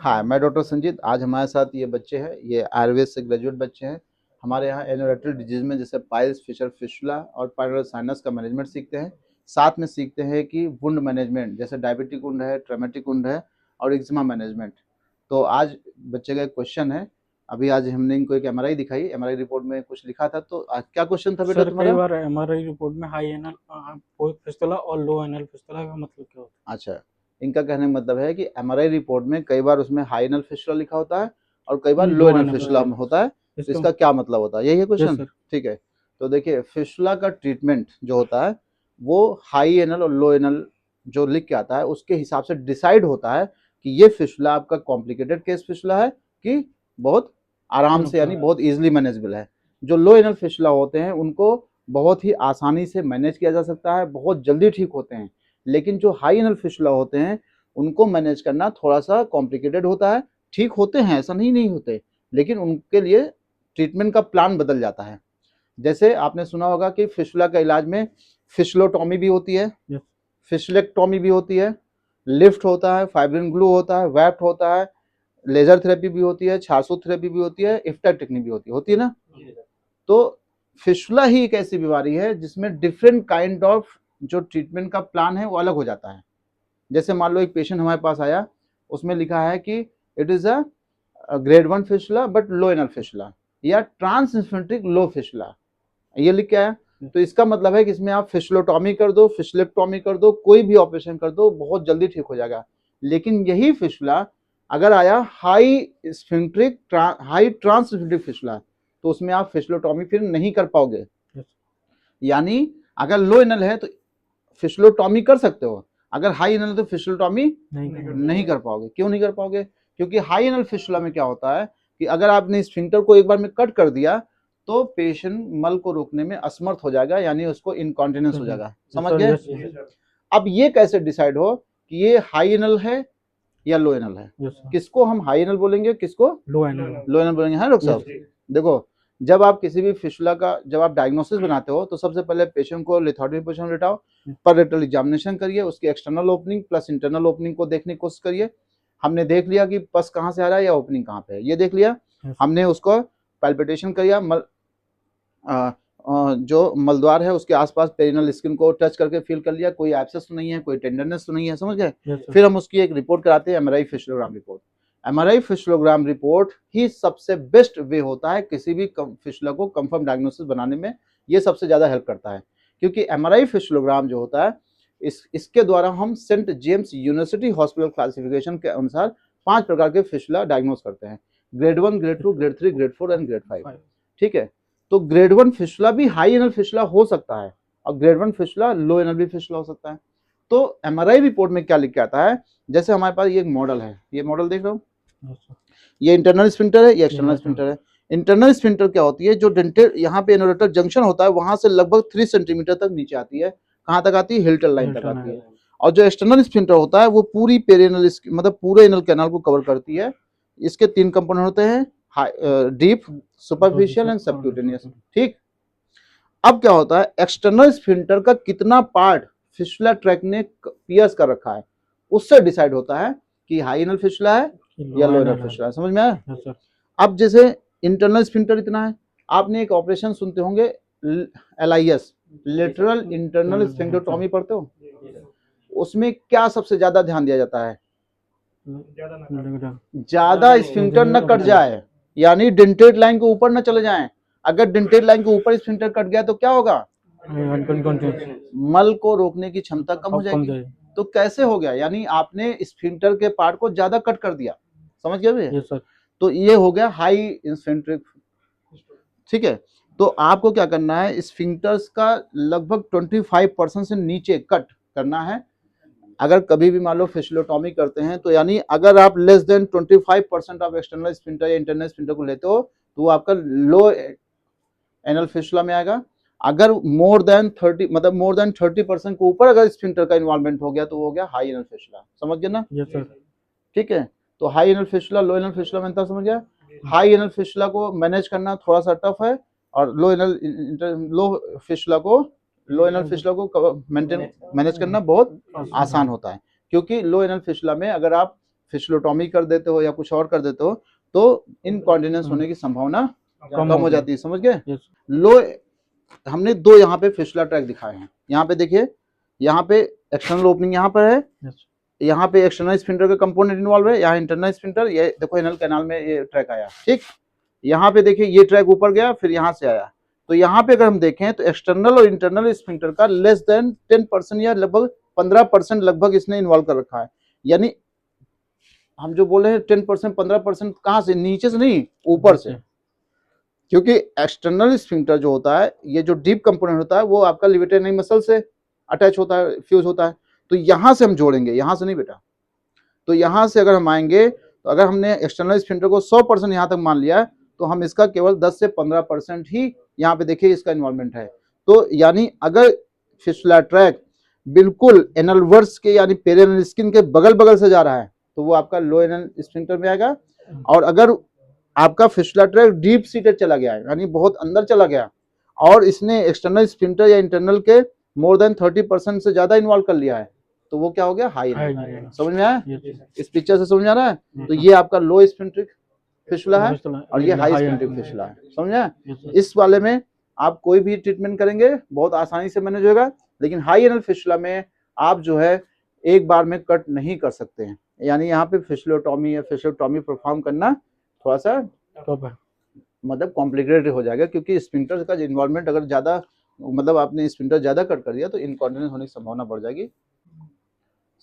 हाँ, मैं डॉक्टर संजीत। आज हमारे साथ ये बच्चे हैं, ये आयुर्वेद से ग्रेजुएट बच्चे हैं। हमारे यहाँ एनोरेटल डिजीज में जैसे पाइल्स, फिशर फिस्टुला और पायरियल साइनस का मैनेजमेंट सीखते हैं। साथ में सीखते हैं कि वुंड मैनेजमेंट, जैसे डायबिटिक वुंड है, ट्रॉमेटिक वुंड है और एक्जिमा मैनेजमेंट। तो आज बच्चे का एक क्वेश्चन है। अभी आज हमने इनको एक एमआरआई दिखाई, एमआरआई रिपोर्ट में कुछ लिखा था। तो आज क्या क्वेश्चन था बेटा सर कई तुम्हारा? बार एमआरआई रिपोर्ट में हाई एनल फिस्टुला और लो एनल फिस्टुला का मतलब क्या होता अच्छा, इनका कहने का मतलब है कि एमआरआई रिपोर्ट में कई बार उसमें हाई एनल फिस्टुला लिखा होता है और कई बार है? लो लो एनल एनल फिस्टुला फिस्टुला होता है। तो इसका इसका क्या मतलब होता है, यही है यस क्वेश्चन? सर। ठीक है। तो देखिए, फिस्टुला का ट्रीटमेंट जो होता है वो हाई एनल और लो एनल जो लिख के आता है उसके हिसाब से डिसाइड होता है कि ये फिस्टुला आपका कॉम्प्लिकेटेड केस फिस्टुला है कि बहुत आराम से, यानी बहुत इजीली मैनेजेबल है। जो लो एनल फिस्टुला होते हैं उनको बहुत ही आसानी से मैनेज किया जा सकता है, बहुत जल्दी ठीक होते हैं। लेकिन जो हाई एनल फिस्टुला होते हैं उनको मैनेज करना थोड़ा सा कॉम्प्लिकेटेड होता है। ठीक होते हैं, ऐसा नहीं होते, लेकिन उनके लिए ट्रीटमेंट का प्लान बदल जाता है। जैसे आपने सुना होगा कि फिस्टुला का इलाज में फिस्टुलोटॉमी भी होती है, यस फिस्टुलेक्टॉमी भी होती है, लिफ्ट होता है, फाइब्रिन ग्लू होता है, वैप्ट होता है, लेजर थेरेपी भी होती है, छासू थेरेपी भी होती है, इफ्टा टेक्निक भी होती है ना। तो फिस्टुला ही एक ऐसी बीमारी है जिसमें डिफरेंट काइंड ऑफ जो ट्रीटमेंट का प्लान है वो अलग हो जाता है। जैसे मान लो एक पेशेंट हमारे पास आया, उसमें लिखा है कि it is a grade 1 fistula but low anal fistula या ट्रांसइन्फेंट्रिक लो फिस्टुला, ये लिख के आया। तो इसका मतलब है कि इसमें आप फिस्टुलोटॉमी कर दो, फिस्टुलेक्टॉमी कर दो, कोई भी ऑपरेशन कर दो, बहुत जल्दी ठीक हो जाएगा। लेकिन यही फिस्टुला अगर आया हाई ट्रांसइन्फेंट्रिक फिस्टुला, तो उसमें आप फिस्टुलोटॉमी फिर नहीं कर पाओगे। यस यानी अगर लो एनल है तो फिस्टुलोटॉमी कर सकते हो, अगर हाई एनल तो फिस्टुलोटॉमी नहीं कर पाओगे। क्यों नहीं कर पाओगे? क्योंकि हाई एनल फिस्टुला में क्या होता है कि अगर आपने स्फिंक्टर को एक बार में कट कर दिया तो पेशेंट मल को रोकने में असमर्थ हो जाएगा, यानी उसको इनकॉन्टिनेंस हो जाएगा। समझ सर गए? यस यस अब ये कैसे डिसाइड हो कि ये हाई एनल है या लो एनल है? यस सर किसको हम हाई एनल बोलेंगे, किसको लो एनल लो एनल बोलेंगे? है डॉक्टर यस साहब? देखो, जब आप किसी भी फिस्टुला का जब आप डायग्नोसिस बनाते हो तो सबसे पहले पेशेंट को लिथोटमी पोजीशन में लेटाओ, पर रेक्टल एग्जामिनेशन करिए, उसकी external opening plus internal opening को देखने की कोशिश करिए। हमने देख लिया कि पस कहाँ से आ रहा है या ओपनिंग कहाँ पे है, ये देख लिया। हमने उसको पैल्पिटेशन किया, जो मलद्वार है उसके आसपास पेरिनल स्किन को टच करके फील कर लिया, कोई एब्सेस तो नहीं है, कोई टेंडरनेस तो नहीं है। समझ गए? फिर हम उसकी एक रिपोर्ट कराते हैं, MRI fistulogram report. MRI fistulogram report ही सबसे बेस्ट वे होता है किसी भी फिस्टुला को कंफर्म डायग्नोसिस बनाने में। ये सबसे ज्यादा हेल्प करता है, क्योंकि एमआरआई फिस्टुलोग्राम जो होता है इसके द्वारा हम saint James university hospital classification के अनुसार 5 प्रकार के फिस्टुला डायग्नोस करते हैं: grade 1, grade 2, grade 3, grade 4 and grade 5। ठीक है? तो ग्रेड 1 फिस्टुला भी हाई एनल फिस्टुला हो सकता है और ग्रेड 1 फिस्टुला लो एनल भी फिस्टुला हो सकता है। तो एमआरआई रिपोर्ट में क्या लिख के आता है, जैसे हमारे पास ये एक मॉडल है, ये मॉडल देख रहे हो, ये इंटरनल स्फिंक्टर है, ये एक्सटर्नल स्फिंक्टर है। इंटरनल स्फिंक्टर क्या होती है? जो डेंटेड यहाँ पे इनोरेटर जंक्शन होता है वहां से लगभग 3 सेंटीमीटर तक नीचे आती है। कहाँ तक आती है? हिल्टन लाइन तक आती है। और जो एक्सटर्नल स्फिंक्टर होता है वो पूरी पेरिनल मतलब पूरे एनल कैनाल को कवर करती है। इसके 3 कंपोनेंट होते हैं, डीप, सुपरफिशियल एंड सबक्यूटेनियस। ठीक। अब क्या होता है, एक्सटर्नल स्फिंक्टर का कितना पार्ट फिस्टुला ट्रैक्ट ने पियर्स कर रखा है उससे डिसाइड होता है कि हाई एनल फिस्टुला है या लो एनल फिस्टुला है। समझ में आया? अब जैसे इंटरनल स्फिंक्टर इतना है, आपने एक ऑपरेशन सुनते होंगे, LIS, लेटरल इंटरनल स्फिंक्टोटॉमी, पढ़ते हो? उसमें क्या सबसे ज्यादा ध्यान दिया जाता है? ज्यादा स्फिंक्टर न कट जाए, यानी डेंटेड लाइन के ऊपर न चले जाएं। अगर डेंटेड लाइन के ऊपर स्फिंक्टर कट गया तो क्या होगा? मल को रोकने की क्षमता कम हो जाएगी। तो कैसे हो गया? यानी आपने स्फिंक्टर के पार्ट को ज्यादा कट कर दिया। समझ गए भैया? तो ये हो गया हाई स्फिंक्ट्रिक। ठीक है? तो आपको क्या करना है, स्फिंक्टर्स का लगभग 25% से नीचे कट करना है। अगर कभी भी मान लो फिस्टुलोटॉमी करते हैं तो यानी अगर आप less than 25% of external sphincter या इंटरनल स्फिंक्टर को लेते हो तो वो आपका लो एनल फिस्टुला में आएगा। अगर मोर देन 30 मतलब मोर देन 30% के ऊपर अगर स्फिंक्टर का इन्वॉल्वमेंट हो गया तो वो हो गया हाई एनल फिस्टुला। समझ गए ना? Yes sir. ठीक है? तो high anal fistula, low anal fistula में अंतर समझ गया? हाई एनल फिस्टुला को मैनेज करना थोड़ा सा टफ है और लो एनल फिस्टुला को मेंटेन मैनेज करना बहुत आसान होता है। क्योंकि लो एनल फिस्टुला में अगर आप फिशलोटॉमी कर देते हो या कुछ और कर देते हो तो इनकॉन्टिनेंस होने की संभावना कम हो जाती है, समझ गए। Yes. लो हमने दो यहाँ पे फिशुला ट्रैक दिखाए हैं। यहाँ पे देखिए, यहाँ पे एक्सटर्नल ओपनिंग यहाँ पर है, Yes. यहाँ पे एक्सटर्नल स्फिंक्टर का कंपोनेंट इन्वॉल्व है, यहाँ इंटरनल स्फिंक्टर, ये देखो एनल कैनाल में ये ट्रैक आया, ठीक। यहाँ पे देखिए ये ट्रैक ऊपर गया फिर यहाँ से आया, तो यहाँ पे अगर हम देखें तो एक्सटर्नल और इंटरनल स्फिंक्टर का लेस देन 10% या लगभग 15% लगभग इसने इन्वॉल्व कर रखा है। यानी हम जो बोले हैं 10% 15% कहाँ से, नीचे से नहीं ऊपर से, क्योंकि एक्सटर्नल स्फिंक्टर जो होता है, ये जो डीप कंपोनेंट होता है वो आपका लिवेटरी मसल से अटैच होता है, फ्यूज होता है, तो यहाँ से हम जोड़ेंगे, यहाँ से नहीं बेटा। तो यहाँ से अगर हम आएंगे तो अगर हमने एक्सटर्नल स्फिंक्टर को 100% यहाँ तक मान लिया तो हम इसका केवल 10 से 15% ही यहाँ पे देखिए इसका इन्वॉल्वमेंट है। तो यानी अगर फिशुला ट्रैक बिल्कुल एनलवर्स के यानी पेरिनेल स्किन के बगल बगल से जा रहा है तो वो आपका लो एनल स्फिंक्टर में आएगा, और अगर आपका फिशुला ट्रैक डीप सीटेड चला गया है यानी बहुत अंदर चला गया और इसने एक्सटर्नल स्फिंक्टर या इंटरनल के मोर देन 30% से ज्यादा इन्वॉल्व कर लिया है तो वो क्या हो गया, हाई एनल। समझ में आया, इस पिक्चर से समझ आ रहा है। तो ये आपका लो स्फिंक्ट्रिक फिशुला है और ये हाई स्फिंक्ट्रिक फिशुला है, समझ आया। इस वाले में आप कोई भी ट्रीटमेंट करेंगे बहुत आसानी से मैनेज होगा, लेकिन हाई एनल फिशुला में आप जो है एक बार में कट नहीं कर सकते हैं, यानी यहाँ पे फिशुलोटॉमी या फिशुलोटॉमी परफॉर्म करना थोड़ा सा मतलब कॉम्प्लिकेटेड हो जाएगा, क्योंकि स्फिंक्टर का इन्वॉल्वमेंट अगर ज्यादा मतलब आपने स्फिंक्टर ज्यादा कट कर दिया तो इनकॉन्टिनेंस होने की संभावना बढ़ जाएगी।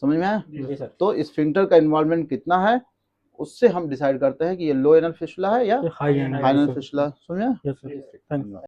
समझ में आया। तो स्फिंक्टर का इन्वॉल्वमेंट कितना है उससे हम डिसाइड करते हैं कि ये लो एनल फिशुला है या हाई एनल फिशुला। समझ में आया।